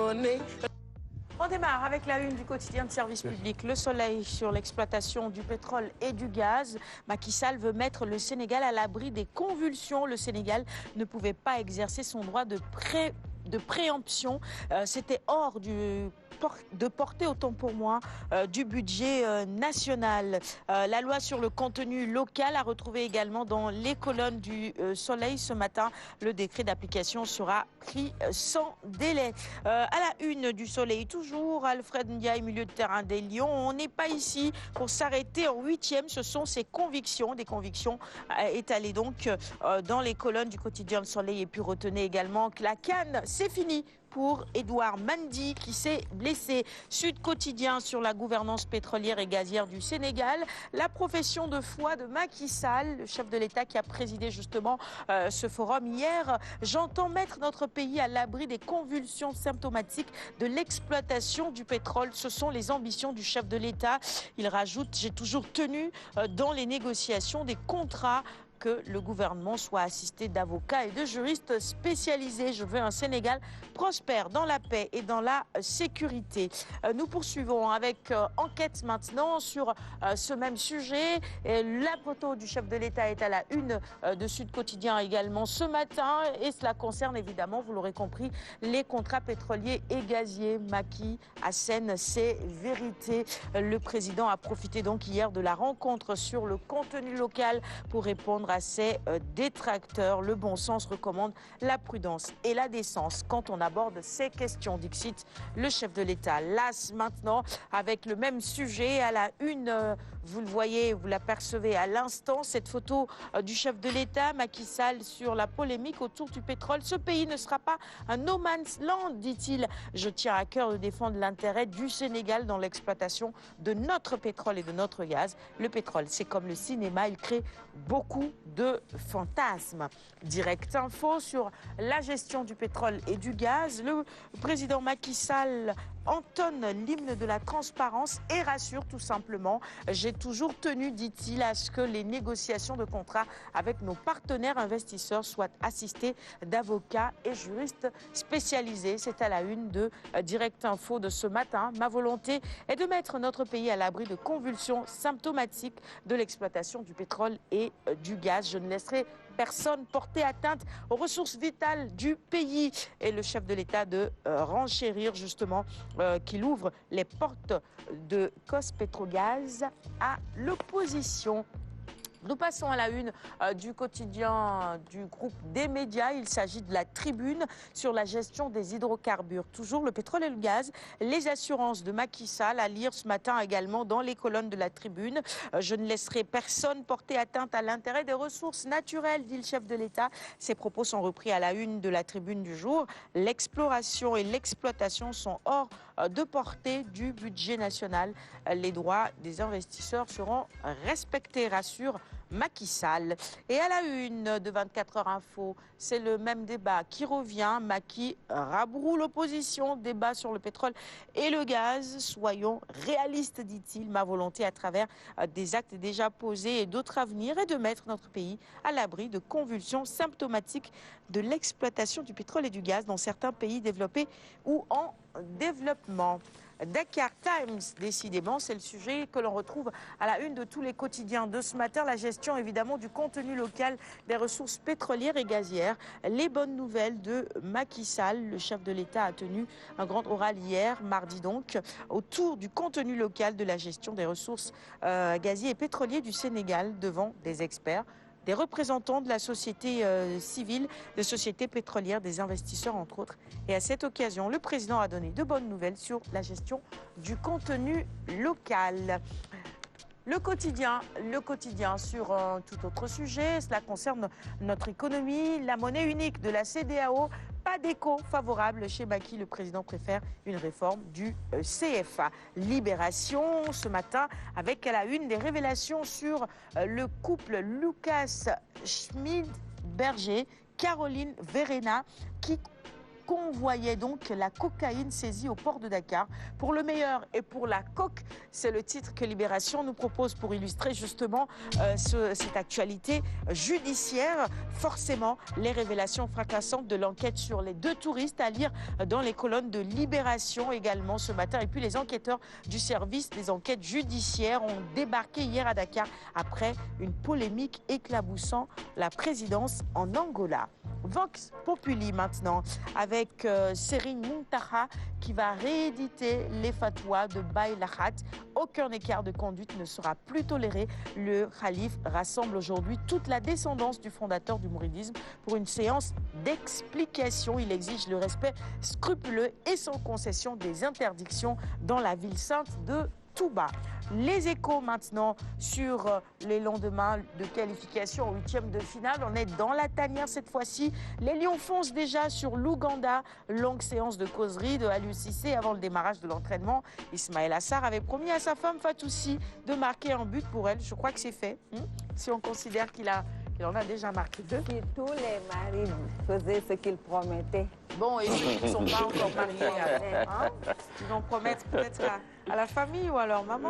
donner. On démarre avec la une du quotidien de service public. Le soleil sur l'exploitation du pétrole et du gaz. Macky Sall veut mettre le Sénégal à l'abri des convulsions. Le Sénégal ne pouvait pas exercer son droit de préemption. C'était hors de portée, autant pour moi, du budget national. La loi sur le contenu local a retrouvé également dans les colonnes du Soleil ce matin. Le décret d'application sera pris sans délai. À la une du Soleil, toujours, Alfred Ndiaye, milieu de terrain des Lions. On n'est pas ici pour s'arrêter en 8e. Ce sont ses convictions, des convictions étalées donc dans les colonnes du quotidien Le Soleil. Et puis retenez également que la CAN, c'est fini pour Edouard Mendy qui s'est blessé. Sud Quotidien sur la gouvernance pétrolière et gazière du Sénégal. La profession de foi de Macky Sall, le chef de l'État qui a présidé justement ce forum hier. J'entends mettre notre pays à l'abri des convulsions symptomatiques de l'exploitation du pétrole. Ce sont les ambitions du chef de l'État. Il rajoute, j'ai toujours tenu dans les négociations des contrats que le gouvernement soit assisté d'avocats et de juristes spécialisés. Je veux un Sénégal prospère dans la paix et dans la sécurité. Nous poursuivons avec enquête maintenant sur ce même sujet. La photo du chef de l'État est à la une de Sud Quotidien également ce matin et cela concerne évidemment, vous l'aurez compris, les contrats pétroliers et gaziers. Macky assène ses vérités. Le président a profité donc hier de la rencontre sur le contenu local pour répondre à ses détracteurs. Le bon sens recommande la prudence et la décence quand on aborde ces questions, dixit le chef de l'État. Las maintenant avec le même sujet à la une. Vous le voyez, vous l'apercevez à l'instant, cette photo du chef de l'État, Macky Sall, sur la polémique autour du pétrole. Ce pays ne sera pas un no man's land, dit-il. Je tiens à cœur de défendre l'intérêt du Sénégal dans l'exploitation de notre pétrole et de notre gaz. Le pétrole, c'est comme le cinéma, il crée beaucoup de fantasmes. Direct info sur la gestion du pétrole et du gaz. Le président Macky Sall entonne l'hymne de la transparence et rassure tout simplement. J'ai toujours tenu, dit-il, à ce que les négociations de contrats avec nos partenaires investisseurs soient assistées d'avocats et juristes spécialisés. C'est à la une de Direct Info de ce matin. Ma volonté est de mettre notre pays à l'abri de convulsions symptomatiques de l'exploitation du pétrole et du gaz. Je ne laisserai personne porter atteinte aux ressources vitales du pays. Et le chef de l'État de renchérir justement qu'il ouvre les portes de COS-Pétrogaz à l'opposition. Nous passons à la une du quotidien du groupe des médias. Il s'agit de la Tribune sur la gestion des hydrocarbures. Toujours le pétrole et le gaz. Les assurances de Macky Sall à lire ce matin également dans les colonnes de la Tribune. Je ne laisserai personne porter atteinte à l'intérêt des ressources naturelles, dit le chef de l'État. Ces propos sont repris à la une de la Tribune du jour. L'exploration et l'exploitation sont hors de portée du budget national. Les droits des investisseurs seront respectés, rassure Macky Sall. Et à la une de 24 heures Info, c'est le même débat qui revient. Macky rabroue l'opposition, débat sur le pétrole et le gaz. Soyons réalistes, dit-il. Ma volonté à travers des actes déjà posés et d'autres à venir est de mettre notre pays à l'abri de convulsions symptomatiques de l'exploitation du pétrole et du gaz dans certains pays développés ou en développement. Dakar Times, décidément, c'est le sujet que l'on retrouve à la une de tous les quotidiens de ce matin. La gestion, évidemment, du contenu local des ressources pétrolières et gazières. Les bonnes nouvelles de Macky Sall. Le chef de l'État a tenu un grand oral hier, mardi donc, autour du contenu local de la gestion des ressources gazières et pétrolières du Sénégal devant des experts, des représentants de la société civile, des sociétés pétrolières, des investisseurs entre autres. Et à cette occasion, le président a donné de bonnes nouvelles sur la gestion du contenu local. Le quotidien sur un tout autre sujet, cela concerne notre économie, la monnaie unique de la CEDEAO. Pas d'écho favorable chez Macky, le président préfère une réforme du CFA. Libération ce matin avec à la une des révélations sur le couple Lucas Schmid-Berger, Caroline Verena qui convoyait donc la cocaïne saisie au port de Dakar. Pour le meilleur et pour la coque, c'est le titre que Libération nous propose pour illustrer justement cette actualité judiciaire. Forcément, les révélations fracassantes de l'enquête sur les 2 touristes à lire dans les colonnes de Libération également ce matin. Et puis les enquêteurs du service des enquêtes judiciaires ont débarqué hier à Dakar après une polémique éclaboussant la présidence en Angola. Vox Populi maintenant avec Serine Muntaha qui va rééditer les fatwas de Baylahat. Aucun écart de conduite ne sera plus toléré. Le calife rassemble aujourd'hui toute la descendance du fondateur du mouridisme pour une séance d'explication. Il exige le respect scrupuleux et sans concession des interdictions dans la ville sainte de Touba. Les Échos maintenant sur les lendemains de qualification au 8e de finale. On est dans la tanière cette fois-ci. Les Lions foncent déjà sur l'Ouganda. Longue séance de causerie de Aliou Cissé avant le démarrage de l'entraînement. Ismaël Assar avait promis à sa femme Fatoussi de marquer un but pour elle. Je crois que c'est fait. Si on considère qu'il en a déjà marqué 2. Si tous les maris faisaient ce qu'ils promettaient. Bon, et ceux qui ne sont pas encore mariés, ils vont promettre peut-être à la famille ou à leur maman.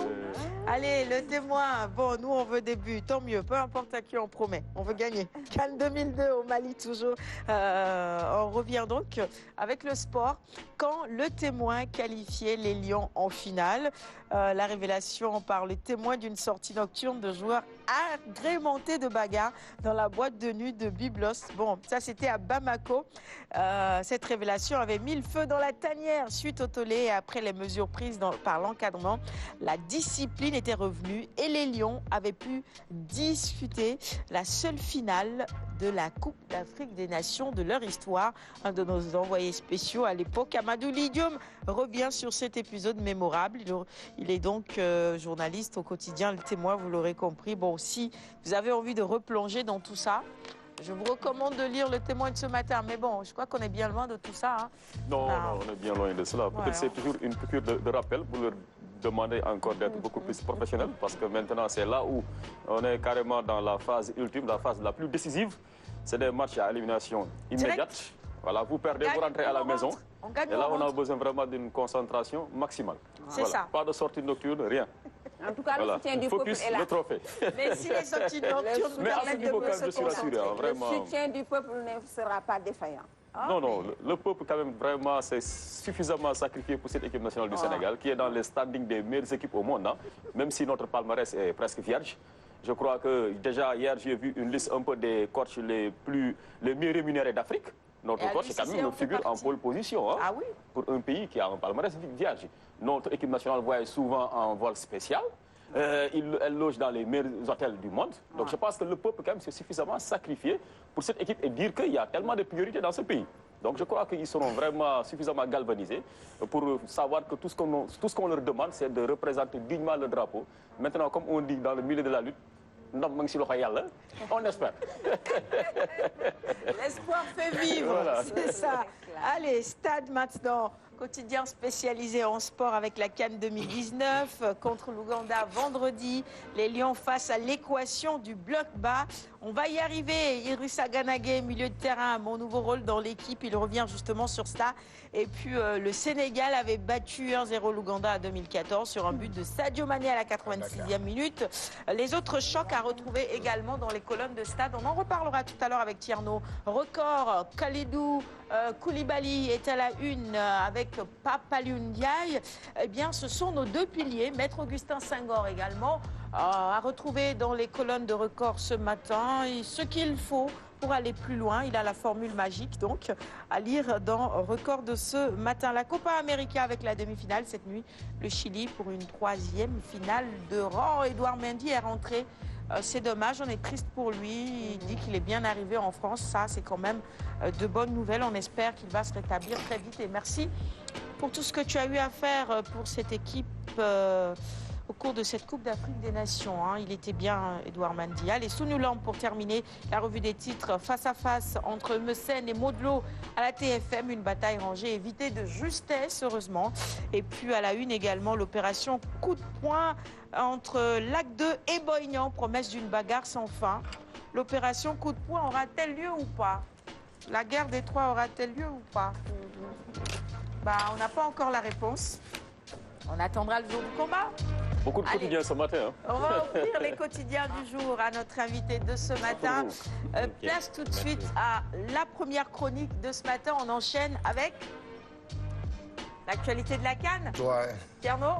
Allez, le témoin. Bon, nous, on veut des buts, tant mieux. Peu importe à qui on promet, on veut gagner. Cannes 2002 au Mali, toujours. On revient donc avec le sport. Quand le témoin qualifiait les Lions en finale, la révélation par le témoin d'une sortie nocturne de joueurs agrémentés de bagarres dans la boîte de nuit de Byblos. Bon, ça, c'était à Bamako. Cette révélation avait mis le feu dans la tanière suite au tollé et après les mesures prises par l'encadrement. La discipline était revenue et les Lions avaient pu discuter la seule finale de la Coupe d'Afrique des Nations de leur histoire. Un de nos envoyés spéciaux à l'époque, Amadou Lidioum, revient sur cet épisode mémorable. Il est donc journaliste au quotidien Le Témoin, vous l'aurez compris. Bon, si vous avez envie de replonger dans tout ça, je vous recommande de lire Le Témoin de ce matin. Mais bon, je crois qu'on est bien loin de tout ça. Hein. Non, on est bien loin de cela. Peut-être c'est toujours une piqûre de rappel pour leur demander encore d'être beaucoup plus professionnel. Parce que maintenant, c'est là où on est carrément dans la phase ultime, la phase la plus décisive. C'est des matchs à élimination immédiate. Voilà, vous perdez, vous rentrez à la maison. Et là, on a besoin vraiment d'une concentration maximale. C'est ça. Pas de sortie nocturne, rien. En tout cas, le soutien du peuple est là. Le trophée. Mais si les sorties nocturnes nous permettent de mieux se concentrer, le soutien du peuple ne sera pas défaillant. Non, le peuple quand même vraiment s'est suffisamment sacrifié pour cette équipe nationale du Sénégal qui est dans les standings des meilleures équipes au monde, même si notre palmarès est presque vierge. Je crois que déjà hier j'ai vu une liste un peu des coachs les mieux rémunérés d'Afrique. Notre coach est quand même une figure en pole position pour un pays qui a un palmarès vierge. Notre équipe nationale voyage souvent en vol spécial. Elle loge dans les meilleurs hôtels du monde. Donc je pense que le peuple quand même s'est suffisamment sacrifié pour cette équipe et dire qu'il y a tellement de priorités dans ce pays. Donc je crois qu'ils seront vraiment suffisamment galvanisés pour savoir que tout ce qu'on leur demande, c'est de représenter dignement le drapeau. Maintenant, comme on dit dans le milieu de la lutte, on espère. L'espoir fait vivre, voilà. C'est ça. Allez, stade maintenant. Quotidien spécialisé en sport avec la CAN 2019 contre l'Ouganda vendredi. Les Lions face à l'équation du bloc bas. On va y arriver. Idrissa Ganagé, milieu de terrain, mon nouveau rôle dans l'équipe. Il revient justement sur ça. Et puis le Sénégal avait battu 1-0 l'Ouganda en 2014 sur un but de Sadio Mané à la 86e minute. Les autres chocs à retrouver également dans les colonnes de stade. On en reparlera tout à l'heure avec Tierno. Record, Kalidou Koulibaly est à la une avec Papaliou Ndiaye. Eh bien, ce sont nos 2 piliers. Maître Augustin Senghor également à retrouver dans les colonnes de Record ce matin. Et ce qu'il faut pour aller plus loin, il a la formule magique donc à lire dans Record de ce matin. La Copa América avec la demi-finale cette nuit. Le Chili pour une 3e finale de rang. Edouard Mendy est rentré. C'est dommage, on est triste pour lui. Il dit qu'il est bien arrivé en France. Ça, c'est quand même de bonnes nouvelles. On espère qu'il va se rétablir très vite. Et merci pour tout ce que tu as eu à faire pour cette équipe au cours de cette Coupe d'Afrique des Nations. Il était bien, Edouard Mendy. Allez, Sounoulam pour terminer la revue des titres face à face entre Messène et Modelo à la TFM. Une bataille rangée évitée de justesse, heureusement. Et puis à la une également, l'opération coup de poing entre Lac 2 et Boignan. Promesse d'une bagarre sans fin. L'opération coup de poing aura-t-elle lieu ou pas? La guerre des trois aura-t-elle lieu ou pas? Bah, on n'a pas encore la réponse. On attendra le jour du combat. Beaucoup de quotidiens ce matin. Hein. On va ouvrir les quotidiens du jour à notre invité de ce matin. Place tout de suite à la première chronique de ce matin. On enchaîne avec l'actualité de la CAN. Ouais. Tierno,